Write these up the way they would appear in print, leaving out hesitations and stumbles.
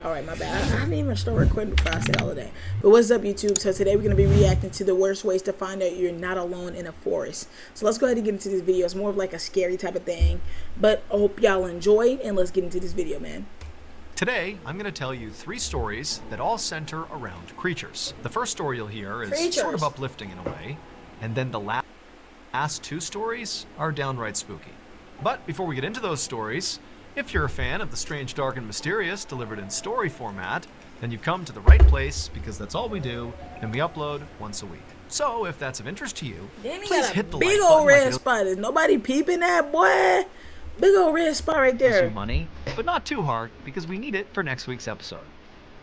Alright, my bad. I didn't even start recording before I said all of that. But what's up, YouTube? So today we're going to be reacting to the worst ways to find out you're not alone in a forest. So let's go ahead and get into this video. It's more of like a scary type of thing. But I hope y'all enjoy, and let's get into this video, man. Today, I'm going to tell you 3 stories that all center around creatures. The first story you'll hear is sort of uplifting in a way, and then the last 2 stories are downright spooky. But before we get into those stories, if you're a fan of the strange, dark, and mysterious delivered in story format, then you've come to the right place because that's all we do, and we upload once a week. So if that's of interest to you, please hit the like button. Big old red spot. Is nobody peeping that, boy? Big old red spot right there. Some money, but not too hard because we need it for next week's episode.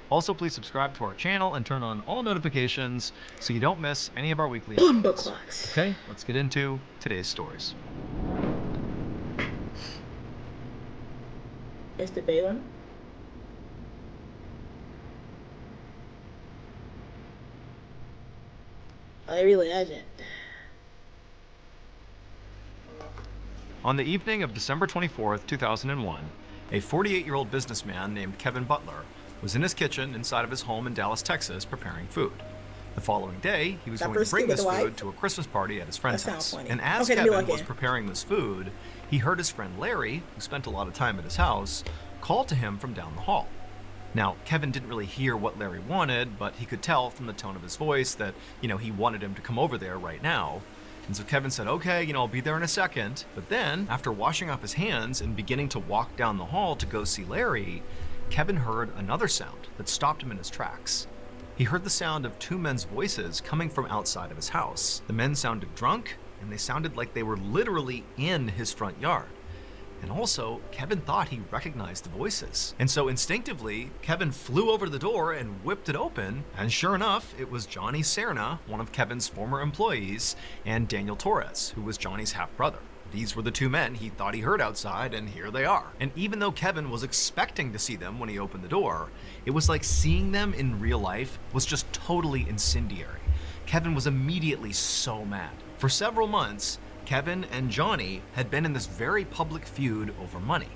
Also, please subscribe to our channel and turn on all notifications so you don't miss any of our weekly episodes. Okay, let's get into today's stories. MrBallen. Larry Legend. On the evening of December 24th, 2001, a 48-year-old businessman named Kevin Butler was in his kitchen inside of his home in Dallas, Texas, preparing food. The following day, he was going to bring this food to a Christmas party at his friend's house. And as Kevin was preparing this food, he heard his friend Larry, who spent a lot of time at his house, call to him from down the hall. Now, Kevin didn't really hear what Larry wanted, but he could tell from the tone of his voice that, he wanted him to come over there right now. And so Kevin said, okay, I'll be there in a second. But then, after washing off his hands and beginning to walk down the hall to go see Larry, Kevin heard another sound that stopped him in his tracks. He heard the sound of 2 men's voices coming from outside of his house. The men sounded drunk, and they sounded like they were literally in his front yard. And also, Kevin thought he recognized the voices. And so instinctively, Kevin flew over to the door and whipped it open. And sure enough, it was Johnny Serna, one of Kevin's former employees, and Daniel Torres, who was Johnny's half-brother. These were the 2 men he thought he heard outside, and here they are. And even though Kevin was expecting to see them when he opened the door, it was like seeing them in real life was just totally incendiary. Kevin was immediately so mad. For several months, Kevin and Johnny had been in this very public feud over money.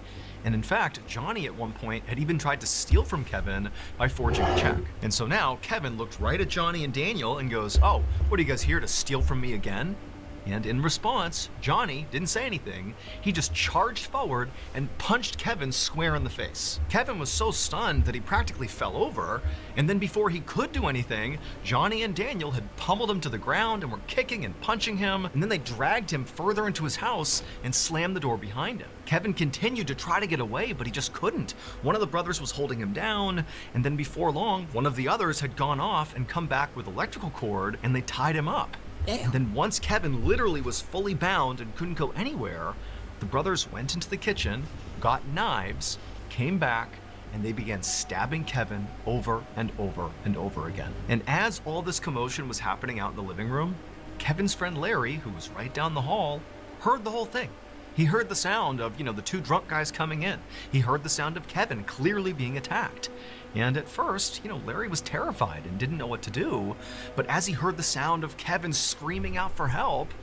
And in fact, Johnny at one point had even tried to steal from Kevin by forging a check. And so now Kevin looked right at Johnny and Daniel and goes, "Oh, what are you guys here to steal from me again?" And in response, Johnny didn't say anything. He just charged forward and punched Kevin square in the face. Kevin was so stunned that he practically fell over, and then before he could do anything, Johnny and Daniel had pummeled him to the ground and were kicking and punching him, and then they dragged him further into his house and slammed the door behind him. Kevin continued to try to get away, but he just couldn't. One of the brothers was holding him down, and then before long, one of the others had gone off and come back with electrical cord, and they tied him up. Damn. And then once Kevin literally was fully bound and couldn't go anywhere, the brothers went into the kitchen, got knives, came back, and they began stabbing Kevin over and over and over again. And as all this commotion was happening out in the living room, Kevin's friend Larry, who was right down the hall, heard the whole thing. He heard the sound of, the 2 drunk guys coming in. He heard the sound of Kevin clearly being attacked. And at first, Larry was terrified and didn't know what to do. But as he heard the sound of Kevin screaming out for help,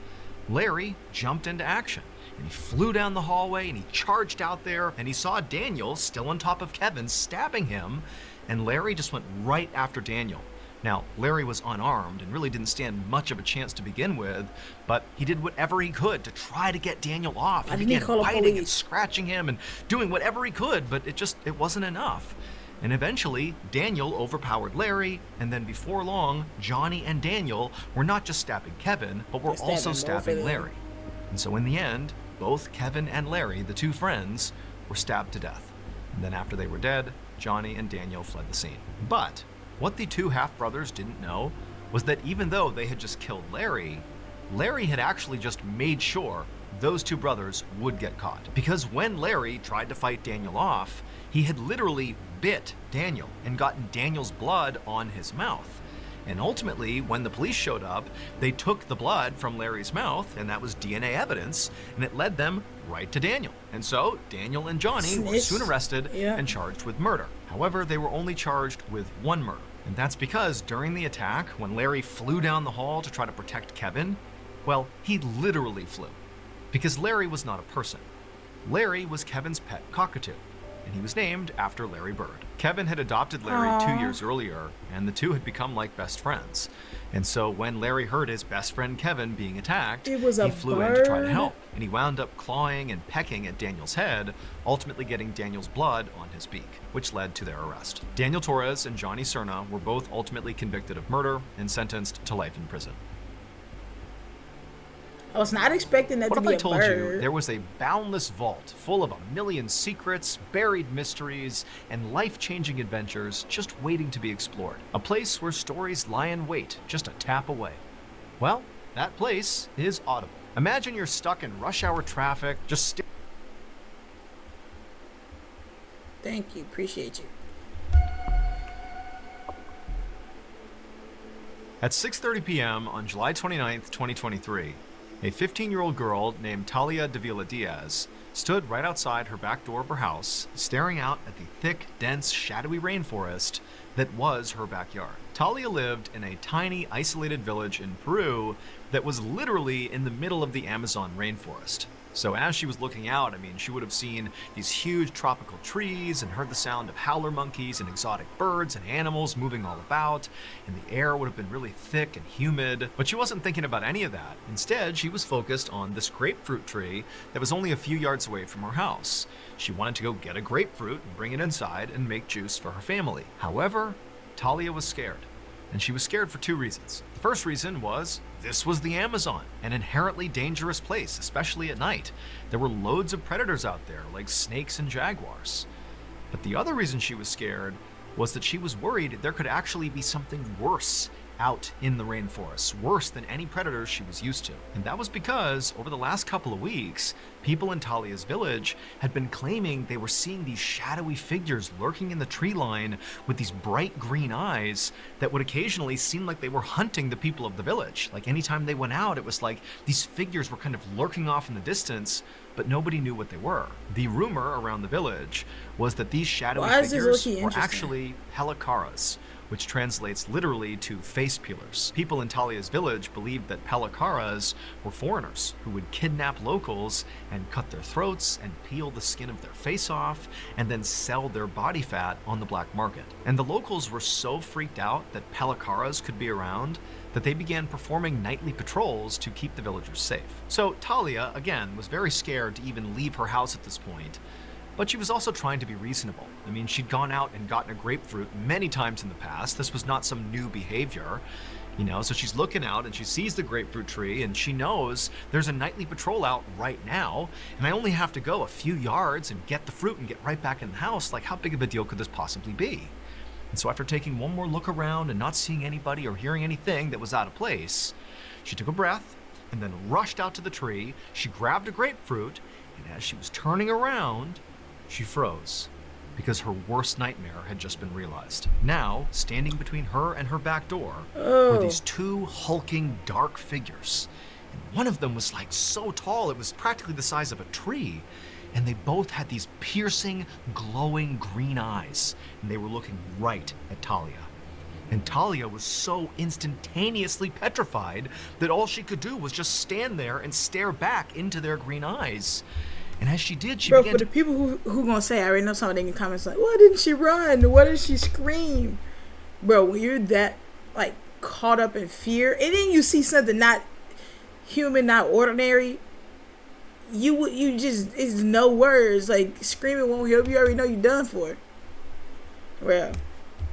Larry jumped into action. And he flew down the hallway and he charged out there and he saw Daniel still on top of Kevin stabbing him. And Larry just went right after Daniel. Now, Larry was unarmed and really didn't stand much of a chance to begin with, but he did whatever he could to try to get Daniel off. He began biting and scratching him and doing whatever he could, but it wasn't enough. And eventually, Daniel overpowered Larry, and then before long, Johnny and Daniel were not just stabbing Kevin, but were also stabbing Larry. And so in the end, both Kevin and Larry, the 2 friends, were stabbed to death. And then after they were dead, Johnny and Daniel fled the scene. But what the 2 half-brothers didn't know was that even though they had just killed Larry, Larry had actually just made sure those 2 brothers would get caught. Because when Larry tried to fight Daniel off, he had literally bit Daniel and gotten Daniel's blood on his mouth. And ultimately, when the police showed up, they took the blood from Larry's mouth, and that was DNA evidence, and it led them right to Daniel. And so Daniel and Johnny were soon arrested and charged with murder. However, they were only charged with 1 murder. And that's because during the attack, when Larry flew down the hall to try to protect Kevin, well, he literally flew. Because Larry was not a person. Larry was Kevin's pet cockatoo. and he was named after Larry Bird. Kevin had adopted Larry 2 years earlier, and the two had become like best friends. And so when Larry heard his best friend Kevin being attacked, he flew in to try to help, and he wound up clawing and pecking at Daniel's head, ultimately getting Daniel's blood on his beak, which led to their arrest. Daniel Torres and Johnny Cerna were both ultimately convicted of murder and sentenced to life in prison. I was not expecting that to be a bird. What if I told you there was a boundless vault full of 1,000,000 secrets, buried mysteries, and life-changing adventures just waiting to be explored? A place where stories lie in wait just a tap away. Well, that place is Audible. Imagine you're stuck in rush hour traffic, just Thank you. Appreciate you. At 6:30 p.m. on July 29th, 2023, a 15-year-old girl named Talia Davila Diaz stood right outside her back door of her house, staring out at the thick, dense, shadowy rainforest that was her backyard. Talia lived in a tiny, isolated village in Peru that was literally in the middle of the Amazon rainforest. So as she was looking out, she would have seen these huge tropical trees and heard the sound of howler monkeys and exotic birds and animals moving all about, and the air would have been really thick and humid. But she wasn't thinking about any of that. Instead, she was focused on this grapefruit tree that was only a few yards away from her house. She wanted to go get a grapefruit and bring it inside and make juice for her family. However, Talia was scared. And she was scared for two reasons. The first reason was this was the Amazon, an inherently dangerous place, especially at night. There were loads of predators out there, like snakes and jaguars. But the other reason she was scared was that she was worried there could actually be something worse out in the rainforest, worse than any predators she was used to. And that was because over the last couple of weeks, people in Talia's village had been claiming they were seeing these shadowy figures lurking in the tree line with these bright green eyes that would occasionally seem like they were hunting the people of the village. Like anytime they went out, it was like these figures were kind of lurking off in the distance, but nobody knew what they were. The rumor around the village was that these shadowy figures were actually pelikaras, which translates literally to face peelers. People in Talia's village believed that pelikaras were foreigners who would kidnap locals and cut their throats and peel the skin of their face off and then sell their body fat on the black market. And the locals were so freaked out that pelikaras could be around that they began performing nightly patrols to keep the villagers safe. So Talia, again, was very scared to even leave her house at this point. But she was also trying to be reasonable. She'd gone out and gotten a grapefruit many times in the past. This was not some new behavior, so she's looking out and she sees the grapefruit tree and she knows there's a nightly patrol out right now, and I only have to go a few yards and get the fruit and get right back in the house. Like, how big of a deal could this possibly be? And so after taking one more look around and not seeing anybody or hearing anything that was out of place, she took a breath and then rushed out to the tree. She grabbed a grapefruit, and as she was turning around, she froze because her worst nightmare had just been realized. Now, standing between her and her back door were these two hulking dark figures. And one of them was like so tall, it was practically the size of a tree. And they both had these piercing, glowing green eyes. And they were looking right at Talia. And Talia was so instantaneously petrified that all she could do was just stand there and stare back into their green eyes. And as she did, she began for the people who gonna say, I already know some of them in the comments like, why didn't she run? Why did she scream? Bro, when you're that like caught up in fear, and then you see something not human, not ordinary, you just, it's no words. Like, screaming won't help. You already know you're done for. Well,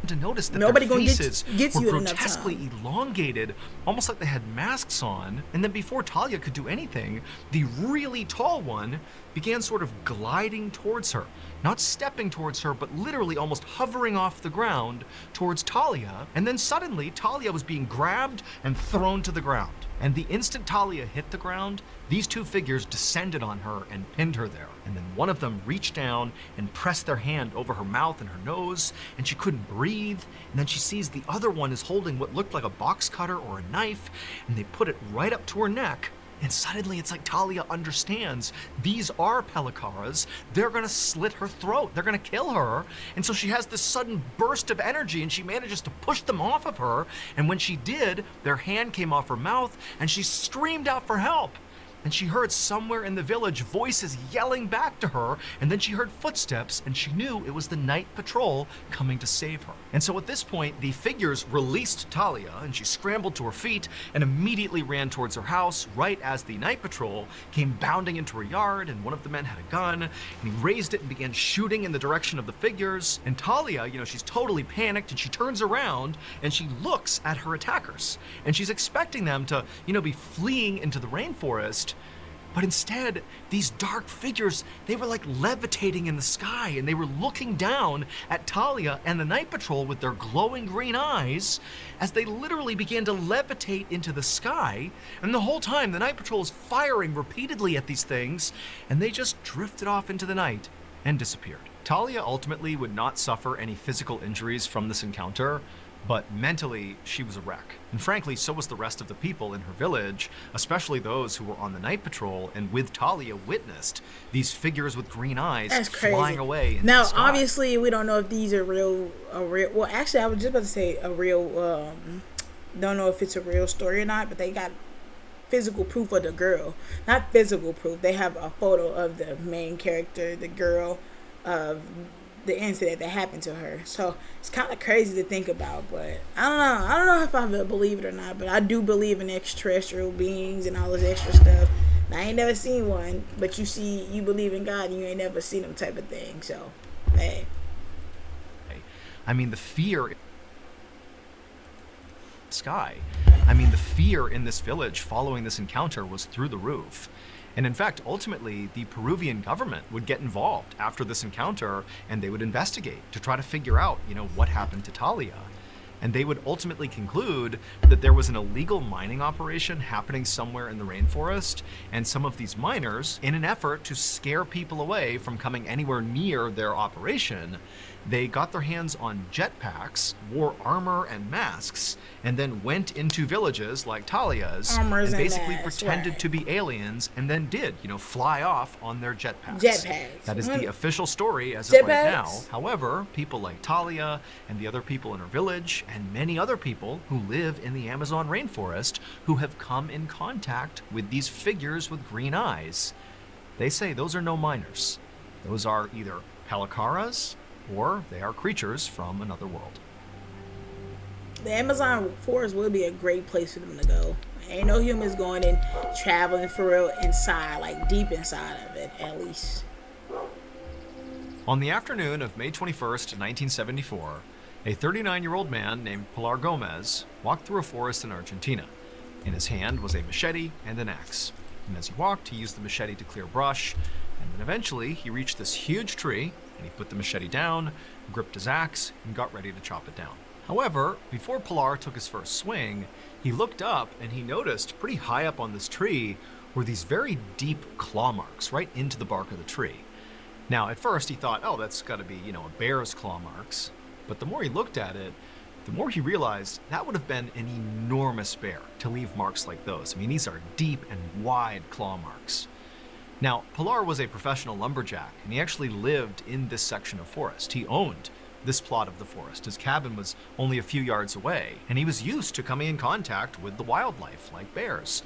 to notice that nobody their faces gonna were grotesquely elongated, almost like they had masks on. And then before Talia could do anything, the really tall one began sort of gliding towards her. Not stepping towards her, but literally almost hovering off the ground towards Talia. And then suddenly, Talia was being grabbed and thrown to the ground. And the instant Talia hit the ground, these two figures descended on her and pinned her there. And then one of them reached down and pressed their hand over her mouth and her nose, and she couldn't breathe. And then she sees the other one is holding what looked like a box cutter or a knife, and they put it right up to her neck. And suddenly it's like Talia understands these are pelikaras. They're gonna slit her throat. They're gonna kill her. And so she has this sudden burst of energy, and she manages to push them off of her. And when she did, their hand came off her mouth and she screamed out for help. and she heard somewhere in the village voices yelling back to her, and then she heard footsteps, and she knew it was the night patrol coming to save her. And so at this point, the figures released Talia, and she scrambled to her feet and immediately ran towards her house right as the night patrol came bounding into her yard, and one of the men had a gun, and he raised it and began shooting in the direction of the figures. And Talia, she's totally panicked, and she turns around and she looks at her attackers, and she's expecting them to, be fleeing into the rainforest. But instead, these dark figures, they were like levitating in the sky, and they were looking down at Talia and the night patrol with their glowing green eyes as they literally began to levitate into the sky. And the whole time, the night patrol is firing repeatedly at these things, and they just drifted off into the night and disappeared. Talia ultimately would not suffer any physical injuries from this encounter, but mentally, she was a wreck. And frankly, so was the rest of the people in her village, especially those who were on the night patrol and with Talia witnessed these figures with green eyes flying away into now, the sky. Obviously, we don't know if these are real. Well, actually, I was just about to say a real. Don't know if it's a real story or not, but they got physical proof of the girl. Not physical proof. They have a photo of the main character, the girl, of the incident that happened to her. So it's kind of crazy to think about, but I don't know if I believe it or not, but I do believe in extraterrestrial beings and all this extra stuff. Now, I ain't never seen one, but you believe in God and you ain't never seen them type of thing. So, hey. I mean, the fear the fear in this village following this encounter was through the roof. And in fact, ultimately, the Peruvian government would get involved after this encounter, and they would investigate to try to figure out, what happened to Talia. And they would ultimately conclude that there was an illegal mining operation happening somewhere in the rainforest, and some of these miners, in an effort to scare people away from coming anywhere near their operation, they got their hands on jetpacks, wore armor and masks, and then went into villages like Talia's and basically pretended to be aliens, and then did, fly off on their jetpacks. That is the official story as of right now. However, people like Talia and the other people in her village and many other people who live in the Amazon rainforest who have come in contact with these figures with green eyes, they say those are no miners. Those are either Palacaras, or they are creatures from another world. The Amazon forest would be a great place for them to go. Ain't no humans going and traveling for real inside, like deep inside of it, at least. On the afternoon of May 21st, 1974, a 39-year-old man named Pilar Gomez walked through a forest in Argentina. In his hand was a machete and an axe. And as he walked, he used the machete to clear brush, and then eventually he reached this huge tree, and he put the machete down, gripped his axe, and got ready to chop it down. However, before Pilar took his first swing, he looked up and he noticed pretty high up on this tree were these very deep claw marks right into the bark of the tree. Now, at first he thought, oh, that's got to be, a bear's claw marks. But the more he looked at it, the more he realized that would have been an enormous bear to leave marks like those. I mean, these are deep and wide claw marks. Now, Pilar was a professional lumberjack, and he actually lived in this section of forest. He owned this plot of the forest. His cabin was only a few yards away, and he was used to coming in contact with the wildlife, like bears.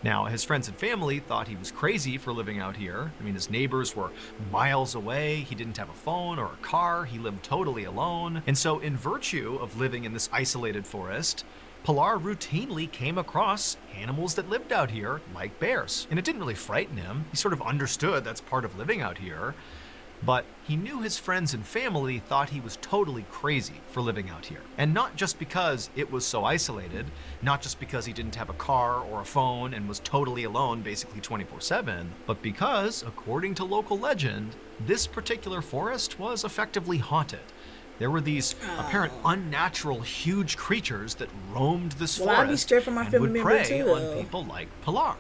Now, his friends and family thought he was crazy for living out here. I mean, his neighbors were miles away. He didn't have a phone or a car. He lived totally alone. And so, in virtue of living in this isolated forest, Pilar routinely came across animals that lived out here, like bears. And it didn't really frighten him. He sort of understood that's part of living out here. But he knew his friends and family thought he was totally crazy for living out here. And not just because it was so isolated, not just because he didn't have a car or a phone and was totally alone basically 24/7, but because, according to local legend, this particular forest was effectively haunted. There were these apparent unnatural huge creatures that roamed this forest I'd be scared for my and family would member prey too, on people like Pilar.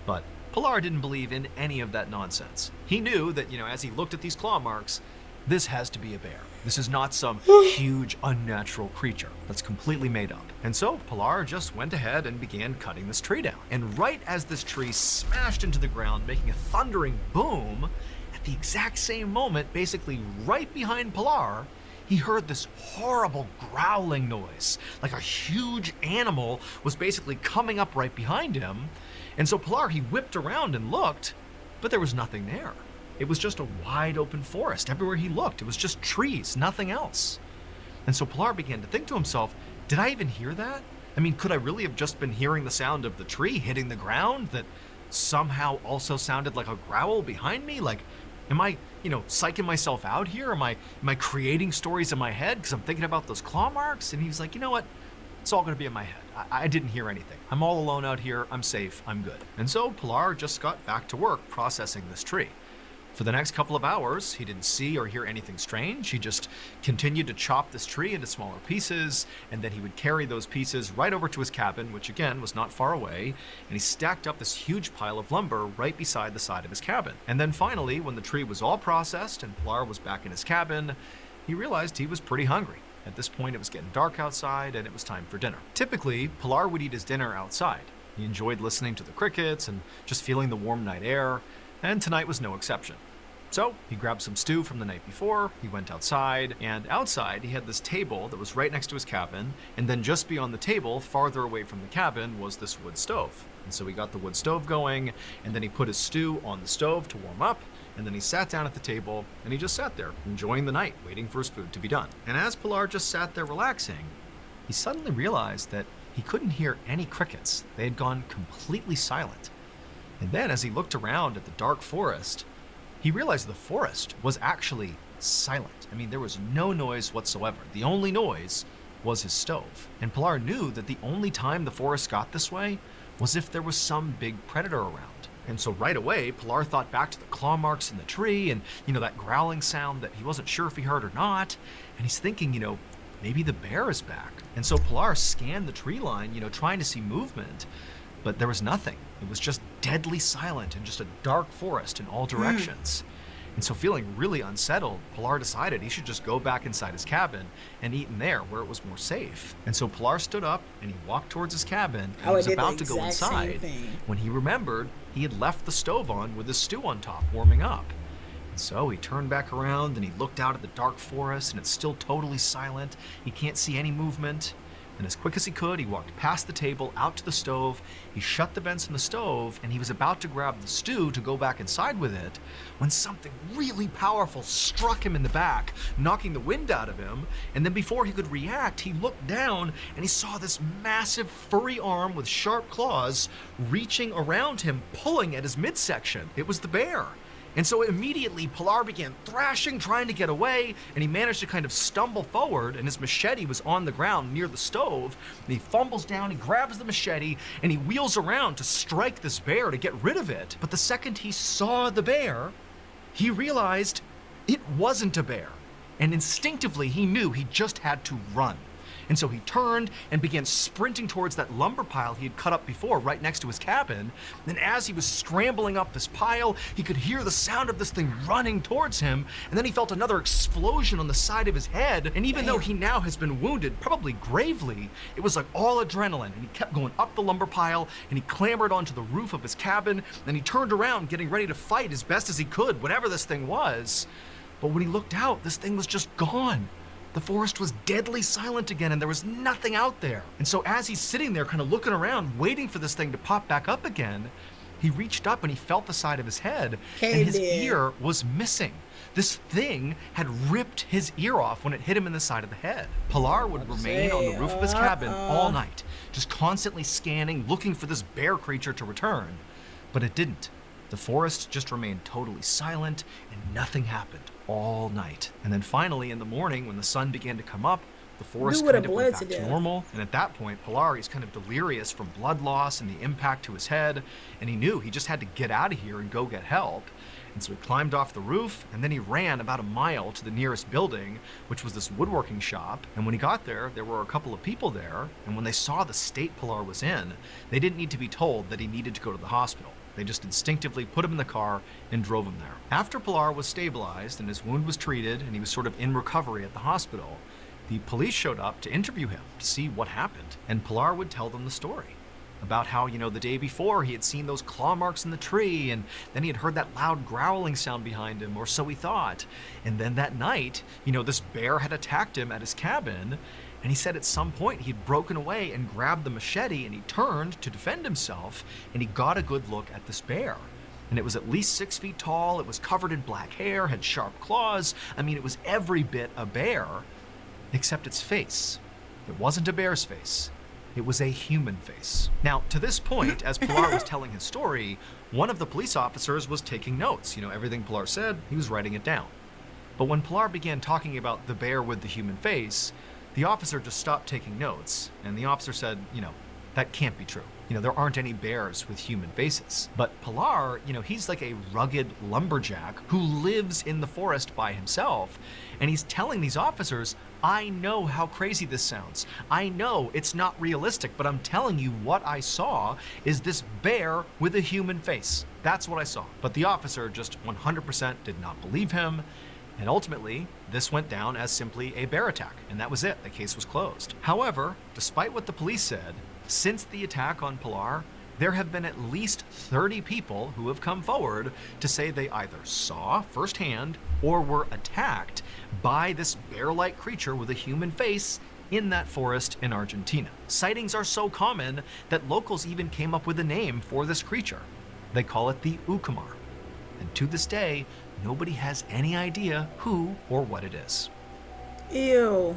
But Pilar didn't believe in any of that nonsense. He knew that, as he looked at these claw marks, this has to be a bear. This is not some huge unnatural creature that's completely made up. And so Pilar just went ahead and began cutting this tree down. And right as this tree smashed into the ground, making a thundering boom, at the exact same moment, basically right behind Pilar, he heard this horrible growling noise, like a huge animal was basically coming up right behind him. And so Pilar, he whipped around and looked, but there was nothing there. It was just a wide open forest. Everywhere he looked, it was just trees, nothing else. And so Pilar began to think to himself, did I even hear that? I mean, could I really have just been hearing the sound of the tree hitting the ground that somehow also sounded like a growl behind me? Like, am I, psyching myself out here? Am I creating stories in my head because I'm thinking about those claw marks? And he's like, you know what? It's all going to be in my head. I didn't hear anything. I'm all alone out here. I'm safe. I'm good. And so Pilar just got back to work processing this tree. For the next couple of hours, he didn't see or hear anything strange. He just continued to chop this tree into smaller pieces, and then he would carry those pieces right over to his cabin, which again was not far away, and he stacked up this huge pile of lumber right beside the side of his cabin. And then finally, when the tree was all processed and Pilar was back in his cabin, he realized he was pretty hungry. At this point, it was getting dark outside, and it was time for dinner. Typically, Pilar would eat his dinner outside. He enjoyed listening to the crickets and just feeling the warm night air, and tonight was no exception. So he grabbed some stew from the night before, he went outside, and outside he had this table that was right next to his cabin, and then just beyond the table, farther away from the cabin, was this wood stove. And so he got the wood stove going, and then he put his stew on the stove to warm up, and then he sat down at the table, and he just sat there, enjoying the night, waiting for his food to be done. And as Pilar just sat there relaxing, he suddenly realized that he couldn't hear any crickets. They had gone completely silent. And then as he looked around at the dark forest, he realized the forest was actually silent. I mean, there was no noise whatsoever. The only noise was his stove. And Pilar knew that the only time the forest got this way was if there was some big predator around. And so right away, Pilar thought back to the claw marks in the tree and, that growling sound that he wasn't sure if he heard or not. And he's thinking, maybe the bear is back. And so Pilar scanned the tree line, trying to see movement. But there was nothing. It was just deadly silent and just a dark forest in all directions. And so feeling really unsettled, Pilar decided he should just go back inside his cabin and eat in there where it was more safe. And so Pilar stood up and he walked towards his cabin and was about to go inside when he remembered he had left the stove on with his stew on top warming up. And so he turned back around and he looked out at the dark forest and it's still totally silent. He can't see any movement. And as quick as he could, he walked past the table, out to the stove, he shut the vents in the stove, and he was about to grab the stew to go back inside with it, when something really powerful struck him in the back, knocking the wind out of him, and then before he could react, he looked down and he saw this massive furry arm with sharp claws reaching around him, pulling at his midsection. It was the bear. And so immediately Pilar began thrashing, trying to get away, and he managed to kind of stumble forward, and his machete was on the ground near the stove, and he fumbles down, he grabs the machete, and he wheels around to strike this bear to get rid of it. But the second he saw the bear, he realized it wasn't a bear, and instinctively he knew he just had to run. And so he turned and began sprinting towards that lumber pile he had cut up before right next to his cabin. And as he was scrambling up this pile, he could hear the sound of this thing running towards him. And then he felt another explosion on the side of his head. And even though he now has been wounded, probably gravely, it was like all adrenaline. And he kept going up the lumber pile and he clambered onto the roof of his cabin. And he turned around, getting ready to fight as best as he could, whatever this thing was. But when he looked out, this thing was just gone. The forest was deadly silent again and there was nothing out there. And so as he's sitting there kind of looking around, waiting for this thing to pop back up again, he reached up and he felt the side of his head and his ear was missing. This thing had ripped his ear off when it hit him in the side of the head. Pilar would remain on the roof of his cabin all night, just constantly scanning, looking for this bear creature to return. But it didn't. The forest just remained totally silent and nothing happened all night. And then finally in the morning when the sun began to come up, the forest kind of went back to normal. And at that point, Pilar is kind of delirious from blood loss and the impact to his head. And he knew he just had to get out of here and go get help. And so he climbed off the roof and then he ran about a mile to the nearest building, which was this woodworking shop. And when he got there, there were a couple of people there. And when they saw the state Pilar was in, they didn't need to be told that he needed to go to the hospital. They just instinctively put him in the car and drove him there. After Pilar was stabilized and his wound was treated and he was sort of in recovery at the hospital, the police showed up to interview him to see what happened. And Pilar would tell them the story. about how, the day before he had seen those claw marks in the tree, and then he had heard that loud growling sound behind him, or so he thought. And then that night, this bear had attacked him at his cabin, and he said at some point he'd broken away and grabbed the machete, and he turned to defend himself, and he got a good look at this bear. And it was at least 6 feet tall, it was covered in black hair, had sharp claws. I mean, it was every bit a bear, except its face. It wasn't a bear's face. It was a human face. Now, to this point, as Pilar was telling his story, one of the police officers was taking notes. Everything Pilar said, he was writing it down. But when Pilar began talking about the bear with the human face, the officer just stopped taking notes, and the officer said, that can't be true. There aren't any bears with human faces. But Pilar, he's like a rugged lumberjack who lives in the forest by himself. And he's telling these officers, I know how crazy this sounds. I know it's not realistic, but I'm telling you what I saw is this bear with a human face. That's what I saw. But the officer just 100% did not believe him. And ultimately, this went down as simply a bear attack. And that was it. The case was closed. However, despite what the police said, since the attack on Pilar, there have been at least 30 people who have come forward to say they either saw firsthand or were attacked by this bear-like creature with a human face in that forest in Argentina. Sightings are so common that locals even came up with a name for this creature. They call it the Ucumar. And to this day, nobody has any idea who or what it is. Ew.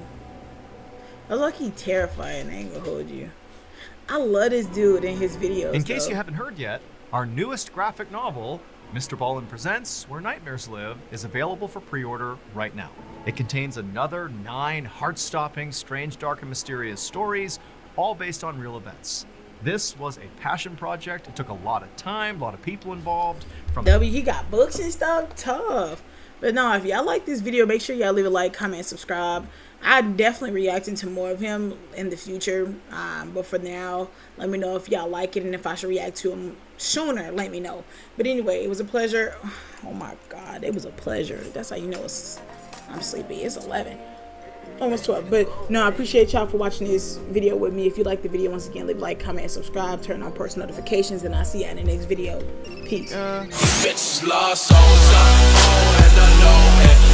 I look, he terrifying, I ain't gonna hold you. I love this dude in his videos. In case you haven't heard yet, our newest graphic novel, MrBallen Presents Where Nightmares Live, is available for pre-order right now. It contains another 9 heart-stopping, strange, dark, and mysterious stories, all based on real events. This was a passion project. It took a lot of time, a lot of people involved. He got books and stuff, tough. But no, if y'all like this video, make sure y'all leave a like, comment, subscribe. I'm definitely reacting to more of him in the future. But for now, let me know if y'all like it and if I should react to him sooner. Let me know. But anyway, it was a pleasure. Oh my God, it was a pleasure. That's how you know I'm sleepy. It's 11. Almost 12. But no, I appreciate y'all for watching this video with me. If you like the video, once again, leave a like, comment, subscribe, turn on post notifications, and I'll see you in the next video. Peace. Bitches lost souls, and